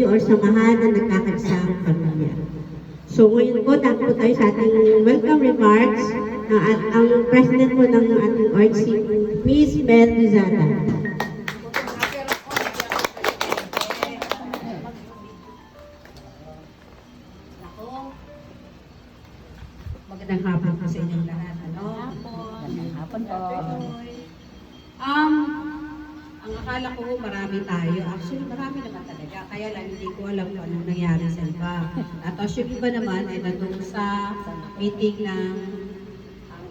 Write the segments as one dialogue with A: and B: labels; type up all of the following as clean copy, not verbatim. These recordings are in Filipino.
A: or samahan na nagkakaisang pamilya. So ngayon po, tapo tayo sa ating welcome remarks at ang president po ng ating org si Miss Beth Rizada.
B: Magandang hapon po sa inyong lahat.
C: Magandang hapon po.
B: Ang akala ko marami tayo. Actually, marami naman talaga. Kaya lang hindi ko alam kung anong nangyari sa iba. At yung iba naman ay nandun sa meeting ng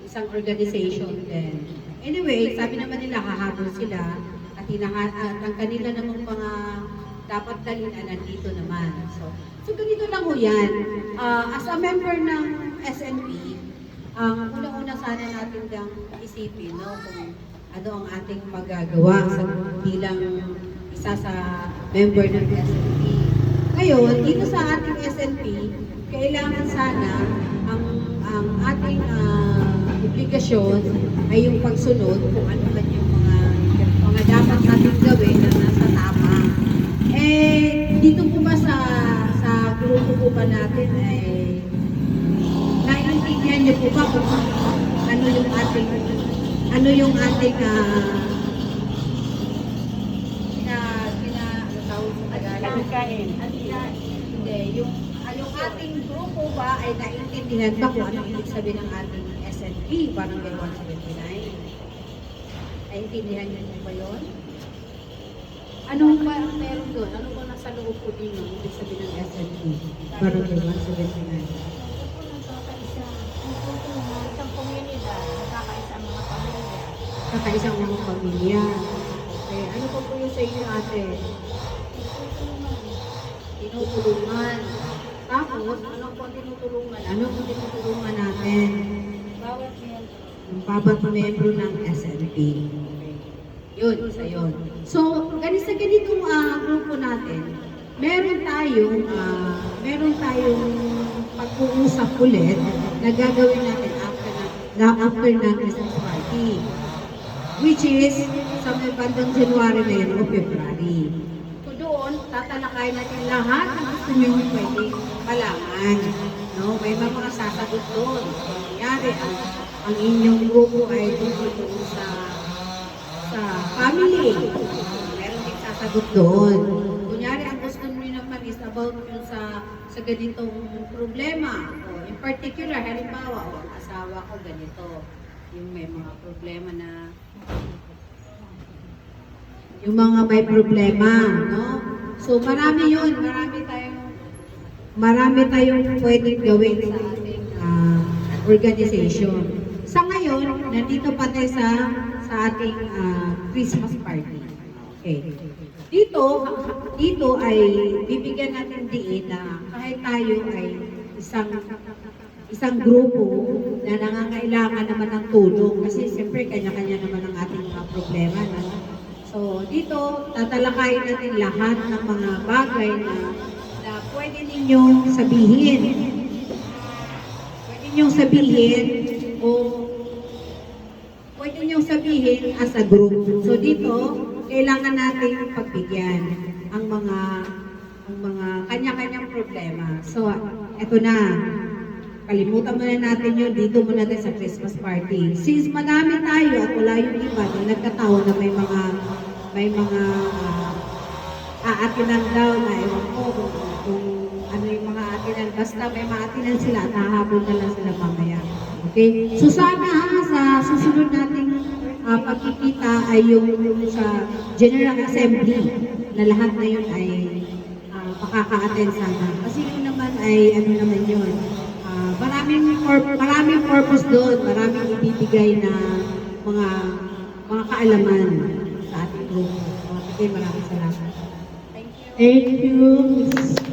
B: isang organization din. Anyway, sabi naman nila hahabol sila at ang kanila namang mga dapat dalhin ay nandito naman. So ganito lang ho yan. As a member ng SNP, una-una sana natin lang isipin, no, kung ano ang ating magagawa bilang isa sa member ng SNP. Ngayon, dito sa ating SNP, kailangan sana ang ating obligasyon ay yung pagsunod kung ano man yung mga dapat natin gawin na nasa tama. Dito po ba sa grupo po ba natin ay naiintindihan niyo po ba kung ano yung ating yung ating grupo ba ay naiintindihan ba kung anong ibig sabihin ng ating SNP, Barangay 179? Naiintindihan niyo ba yun? Anong parang meron doon? Ano ba nasa loob po din yung ibig sabihin ng SNP, Barangay 179? Kakaisang mga pamilya. Okay, ano pa po yung sa inyo ate? Tinutulungan. Tapos, ano po tinutulungan? Ano po tinutulungan natin? Yung bawat membro ng SNP. Okay. Yun, isa yun. So, sa ganitong grupo natin, meron tayong pag-uusap ulit na gagawin natin after ng Christmas party. Which is sa may bandang January na yun o February. So doon, tatalakay natin lahat ng gusto nyo pwede malaman. No? May mga sasagot doon. Kunyari, ang inyong grupo ay doon sa family. Meron din sasagot doon. Kunyari, ang gusto nyo naman is about yun sa ganitong problema. O, in particular, halimbawa, ang asawa ko ganito. Yung may mga problema na yung mga may problema, no? So marami yun, marami tayong pwedeng gawin sa ating organization. Sa ngayon, nandito pa tayo sa ating Christmas party. Okay. Dito ay bibigyan natin diin na kahit tayo ay isang grupo na nangangailangan naman ng tulong kasi siyempre kanya-kanya naman ang ating mga problema. So dito, tatalakayin natin lahat ng mga bagay na pwede ninyong sabihin. Pwede ninyong sabihin o pwede ninyong sabihin as a group. So dito, kailangan natin pagbigyan ang mga kanya-kanyang problema. So, eto na. Kalimutan muna natin yun, dito muna tayo sa Christmas party. Since madami tayo at wala yung iba na nagkataon na may mga aatinan daw na ewan ko kung ano yung mga aatinan. Basta may maatinan sila at hahabol na lang sila mamaya. Okay? So sana sa susunod nating pagkikita ay yung sa General Assembly na lahat na yun ay makaka-attend sana. Kasi yun naman ay ano naman yun. Maraming purpose doon, maraming ibibigay na mga kaalaman sa ating grupo. Okay, maraming salamat.
A: Thank you, Mrs.